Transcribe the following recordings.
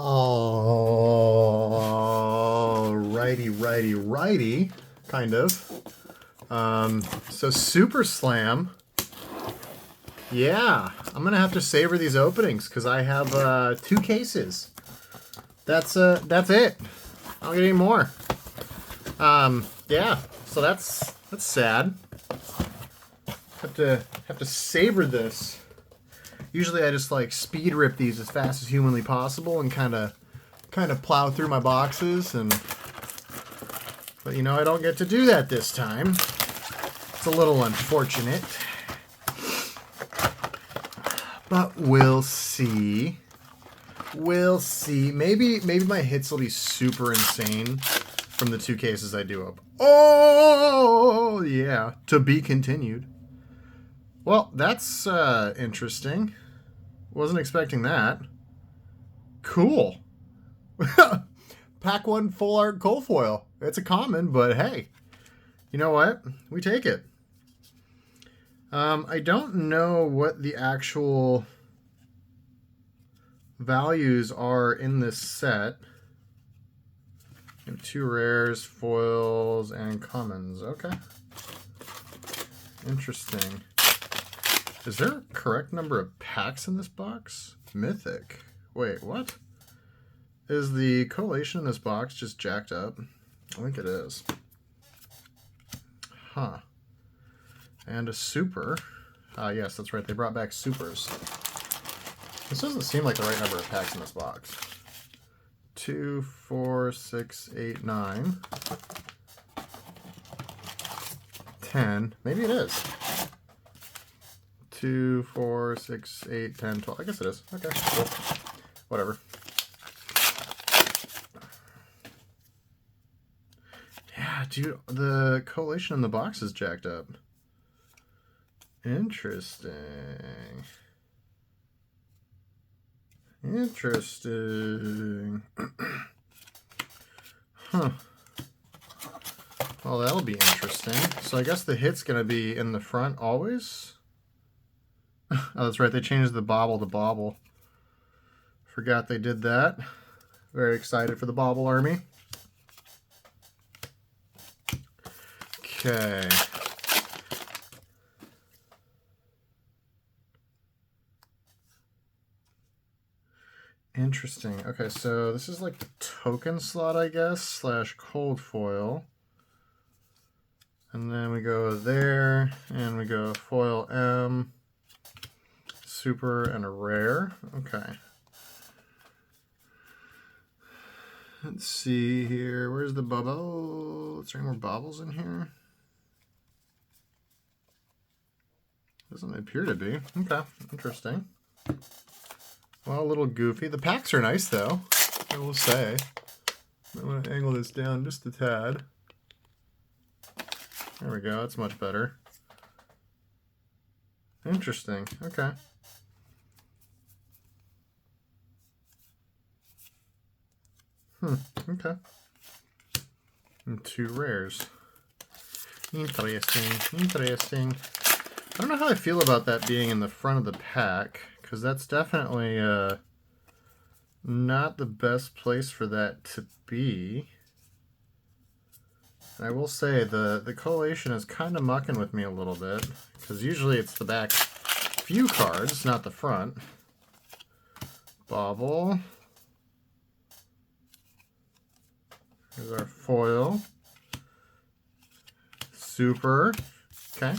Oh, righty, kind of. So Super Slam. Yeah, I'm gonna have to savor these openings because I have 2 cases. That's it. I don't get any more. Yeah, so that's sad. Have to savor this. Usually I just like speed rip these as fast as humanly possible and kind of plow through my boxes, but you know, I don't get to do that this time. It's a little unfortunate. But we'll see. We'll see. Maybe my hits will be super insane from the 2 cases I do up. Oh, yeah. To be continued. Well, that's interesting. Wasn't expecting that. Cool. Pack 1 full art coal foil. It's a common, but hey. You know what? We take it. I don't know what the actual values are in this set. 2 rares, foils, and commons. Okay. Interesting. Is there a correct number of packs in this box? Mythic. Wait, what? Is the collation in this box just jacked up? I think it is. Huh. And a super. Yes, that's right. They brought back supers. This doesn't seem like the right number of packs in this box. 2, 4, 6, 8, 9. 10. Maybe it is. 2, 4, 6, 8, 10, 12. I guess it is. Okay, cool. Whatever. Yeah, dude, the collation in the box is jacked up. Interesting. Interesting. Huh. Well, that'll be interesting. So I guess the hit's going to be in the front always? Oh, that's right. They changed the bobble to bobble. Forgot they did that. Very excited for the bobble army. Okay. Interesting. Okay, so this is like the token slot, I guess, slash cold foil. And then we go there, and we go foil M, super, and a rare. Okay. Let's see here. Where's the bubble? Is there any more bobbles in here? Doesn't appear to be. Okay, interesting. Well, a little goofy. The packs are nice, though, I will say. I want to angle this down just a tad. There we go. That's much better. Interesting. Okay. Okay. And 2 rares. Interesting. I don't know how I feel about that being in the front of the pack, because that's definitely not the best place for that to be. And I will say the collation is kind of mucking with me a little bit, because usually it's the back few cards, not the front. Bobble. Here's our foil. Super. Okay.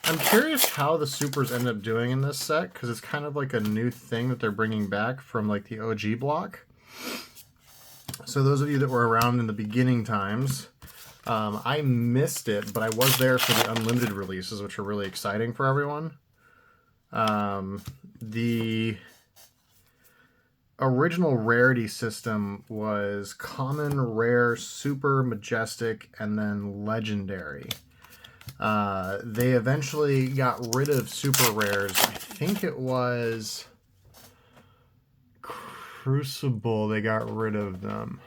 I'm curious how the supers end up doing in this set, because it's kind of like a new thing that they're bringing back from like the OG block. So those of you that were around in the beginning times, I missed it, but I was there for the unlimited releases, which are really exciting for everyone. The original rarity system was common, rare, super, majestic, and then legendary. They eventually got rid of super rares. I think it was Crucible, they got rid of them.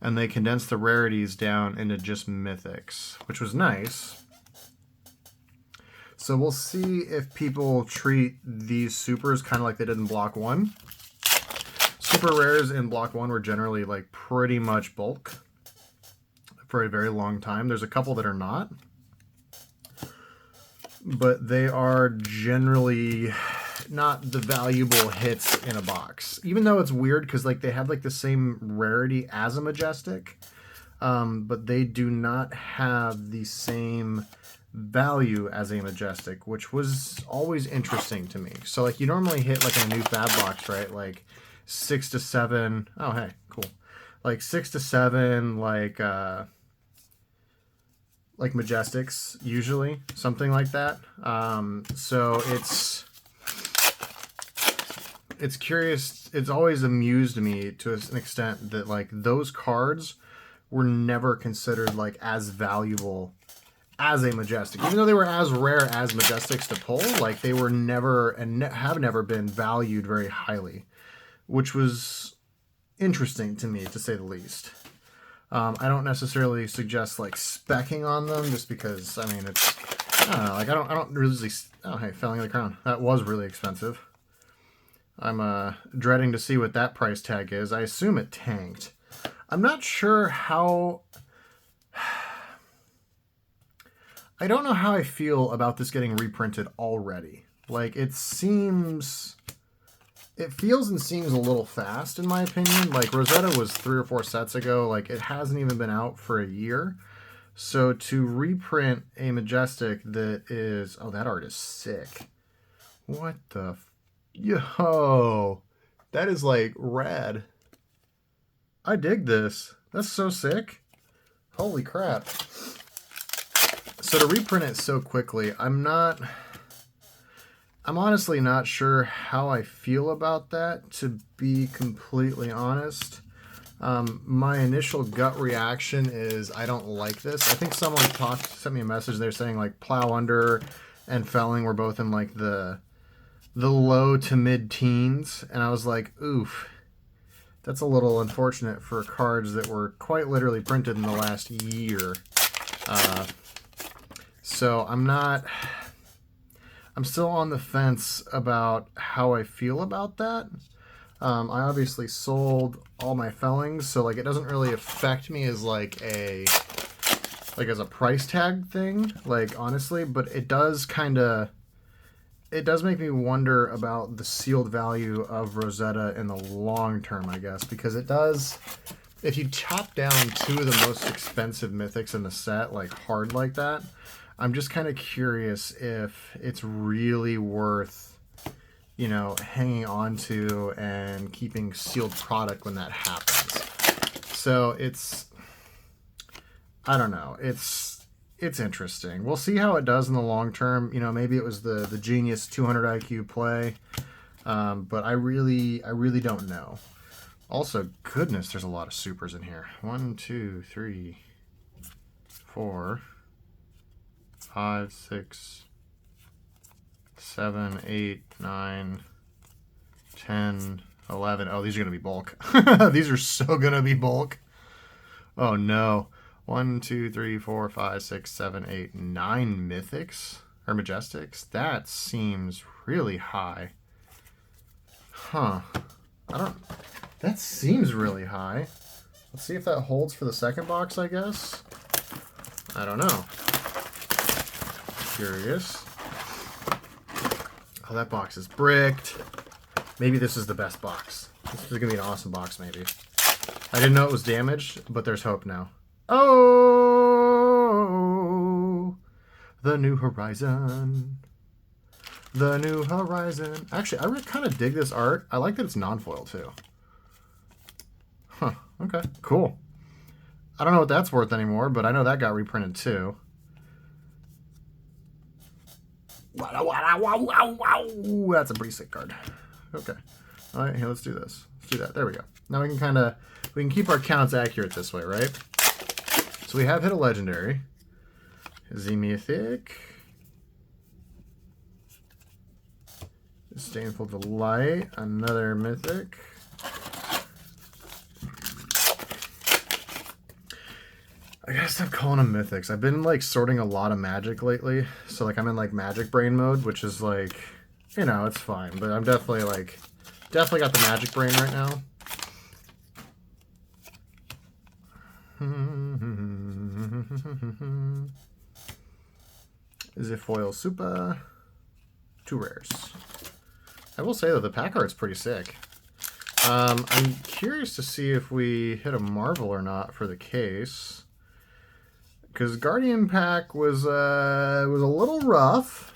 And they condensed the rarities down into just mythics, which was nice. So we'll see if people treat these supers kind of like they did in Block 1. super rares in block 1 were generally like pretty much bulk for a very long time. There's a couple that are not, but they are generally not the valuable hits in a box. Even though it's weird because like they have like the same rarity as a Majestic, but they do not have the same value as a Majestic, which was always interesting to me. So like you normally hit like in a new fab box, right? Like 6 to 7. Oh, hey, cool. Like 6 to 7, like Majestics usually, something like that. So it's curious. It's always amused me to an extent that like those cards were never considered like as valuable as a Majestic, even though they were as rare as Majestics to pull. Like they were never and have never been valued very highly, which was interesting to me to say the least. I don't necessarily suggest like specking on them just because I mean it's I don't know, like I don't really. Oh hey, Felling of the Crown, that was really expensive. I'm dreading to see what that price tag is. I assume it tanked. I'm not sure how. I don't know how I feel about this getting reprinted already. Like it feels and seems a little fast in my opinion. Like Rosetta was 3 or 4 sets ago. Like it hasn't even been out for a year. So to reprint a Majestic that is, oh, that art is sick. What the, yo, that is like rad. I dig this. That's so sick. Holy crap. So to reprint it so quickly, I'm honestly not sure how I feel about that, to be completely honest. My initial gut reaction is I don't like this. I think someone sent me a message there saying like Plow Under and Felling were both in like the low to mid teens, and I was like, oof, that's a little unfortunate for cards that were quite literally printed in the last year. So I'm still on the fence about how I feel about that. I obviously sold all my Fellings, so like it doesn't really affect me as like as a price tag thing, like honestly, but it does make me wonder about the sealed value of Rosetta in the long term, I guess, because it does, if you chop down 2 of the most expensive mythics in the set, like hard like that, I'm just kind of curious if it's really worth, you know, hanging on to and keeping sealed product when that happens. So I don't know. It's interesting. We'll see how it does in the long term. You know, maybe it was the genius 200 IQ play, but I really don't know. Also, goodness, there's a lot of supers in here. 1, 2, 3, 4, 5, 6, 7, 8, 9, 10, 11. Oh, these are going to be bulk. These are so going to be bulk. Oh, no. 1, 2, 3, 4, 5, 6, 7, 8, 9 mythics or Majestics. That seems really high. Huh. That seems really high. Let's see if that holds for the second box, I guess. I don't know. Curious. Oh, that box is bricked. Maybe this is the best box. This is going to be an awesome box, maybe. I didn't know it was damaged, but there's hope now. Oh, the New Horizon. The New Horizon. Actually, I really kind of dig this art. I like that it's non-foil, too. Huh, okay, cool. I don't know what that's worth anymore, but I know that got reprinted, too. That's a pretty sick card. Okay. All right, here, let's do this. Let's do that. There we go. Now we can keep our counts accurate this way, right? So we have hit a legendary. Z-Mythic. Disdainful Delight. Another mythic. I gotta stop calling them mythics. I've been like sorting a lot of magic lately. So like I'm in like magic brain mode, which is like, you know, it's fine. But I'm definitely got the magic brain right now. Is a foil super. 2 rares. I will say though, the pack art's pretty sick. I'm curious to see if we hit a Marvel or not for the case, because Guardian pack was a little rough.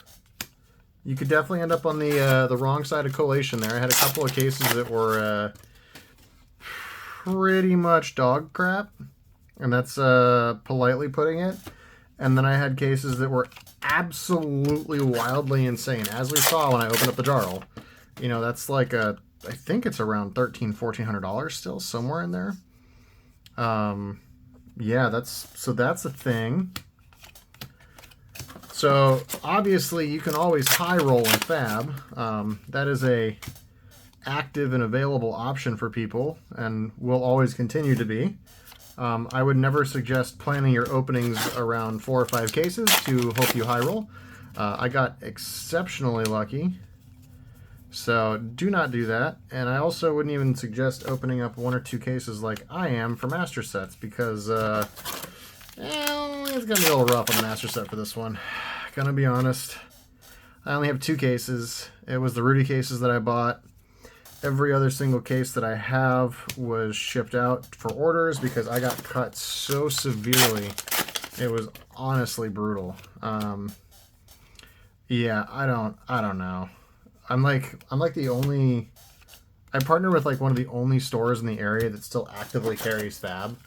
You could definitely end up on the wrong side of collation there. I had a couple of cases that were pretty much dog crap, and that's politely putting it. And then I had cases that were absolutely wildly insane, as we saw when I opened up the Jarl. You know, that's like I think it's around $1,300-$1,400 still, somewhere in there. Yeah, that's a thing. So obviously you can always high roll in Fab. That is a active and available option for people, and will always continue to be. I would never suggest planning your openings around 4 or 5 cases to hope you high roll. I got exceptionally lucky, so do not do that. And I also wouldn't even suggest opening up 1 or 2 cases like I am for master sets, because it's going to be a little rough on the master set for this one. Gonna be honest. I only have 2 cases. It was the Rudy cases that I bought. Every other single case that I have was shipped out for orders because I got cut so severely. It was honestly brutal. Yeah, I don't know. I'm like the only. I partner with like one of the only stores in the area that still actively carries Fab,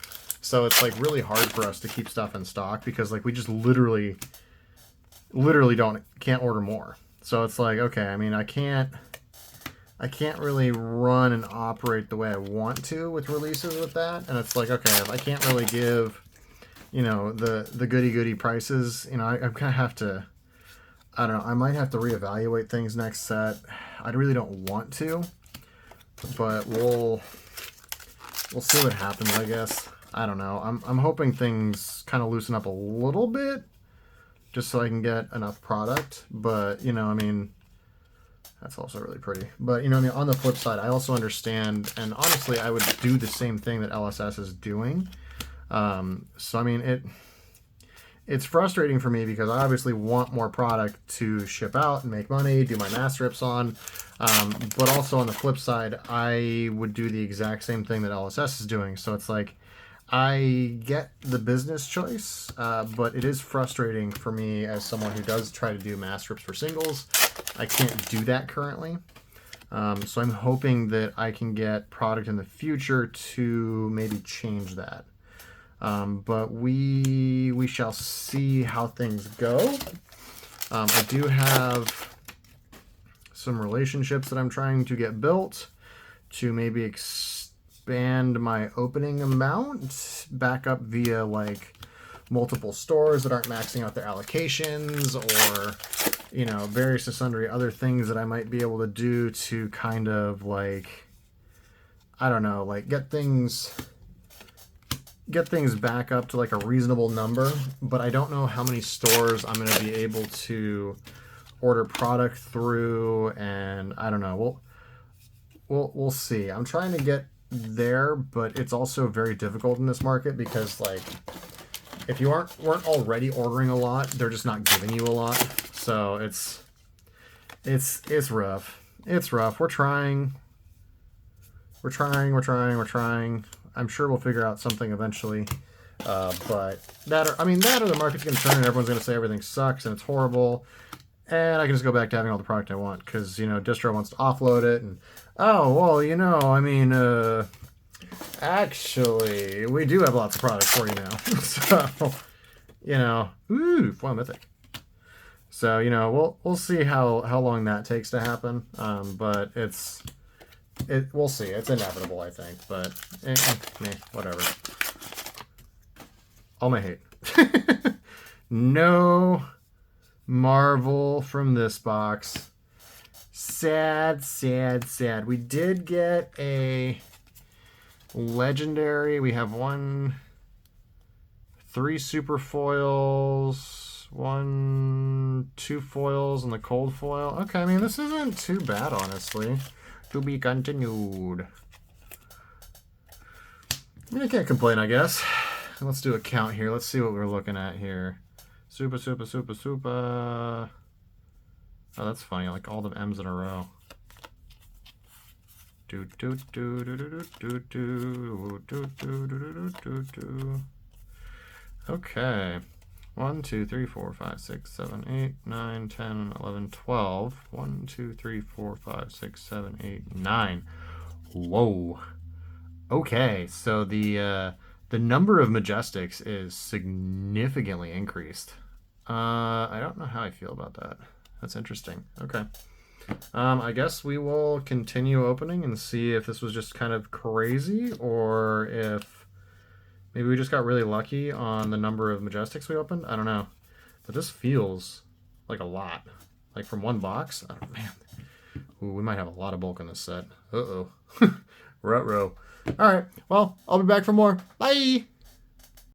so it's like really hard for us to keep stuff in stock because like we just literally can't order more. So it's like, okay, I mean, I can't really run and operate the way I want to with releases with that. And it's like, okay, if I can't really give, you know, the goody prices, you know, I'm gonna have to, I don't know, I might have to reevaluate things next set. I really don't want to, but we'll see what happens, I guess. I don't know. I'm hoping things kind of loosen up a little bit just so I can get enough product. But, you know, I mean, that's also really pretty. But, you know, I mean, on the flip side, I also understand, and honestly, I would do the same thing that LSS is doing. So, I mean, it's frustrating for me because I obviously want more product to ship out and make money, do my mass rips on. But also on the flip side, I would do the exact same thing that LSS is doing. So it's like, I get the business choice, but it is frustrating for me as someone who does try to do mass rips for singles. I can't do that currently. So I'm hoping that I can get product in the future to maybe change that. But we shall see how things go. I do have some relationships that I'm trying to get built to maybe expand my opening amount back up via like multiple stores that aren't maxing out their allocations, or, you know, various and sundry other things that I might be able to do to kind of like, I don't know, like get things back up to like a reasonable number. But I don't know how many stores I'm going to be able to order product through, and I don't know. We'll see. I'm trying to get there, but it's also very difficult in this market because like if you weren't already ordering a lot, they're just not giving you a lot. So it's rough. It's rough. We're trying. I'm sure we'll figure out something eventually. But that or the market's gonna turn and everyone's gonna say everything sucks and it's horrible. And I can just go back to having all the product I want because, you know, distro wants to offload it, and oh, well, you know, I mean, actually, we do have lots of product for you now. So, you know, ooh, foil mythic. So, you know, we'll see how long that takes to happen. But we'll see. It's inevitable, I think. But whatever. All my hate. No Marvel from this box. Sad. We did get a legendary. We have 3 super foils, 2 foils, and the cold foil. Okay, I mean, this isn't too bad, honestly. To be continued. I mean, I can't complain, I guess. Let's do a count here. Let's see what we're looking at here. Super, super, super, super. Oh, that's funny. Like all the M's in a row. Do do do do do do do do do do do do. Okay. 1, 2, 3, 4, 5, 6, 7, 8, 9, 10, 11, 12. 1, 2, 3, 4, 5, 6, 7, 8, 9. Whoa. Okay, so the number of Majestics is significantly increased. I don't know how I feel about that. That's interesting. Okay. I guess we will continue opening and see if this was just kind of crazy or if maybe we just got really lucky on the number of Majestics we opened. I don't know. But this feels like a lot. Like from one box. Oh, man. Ooh, we might have a lot of bulk in this set. Uh-oh. Ruh-roh. All right. Well, I'll be back for more. Bye!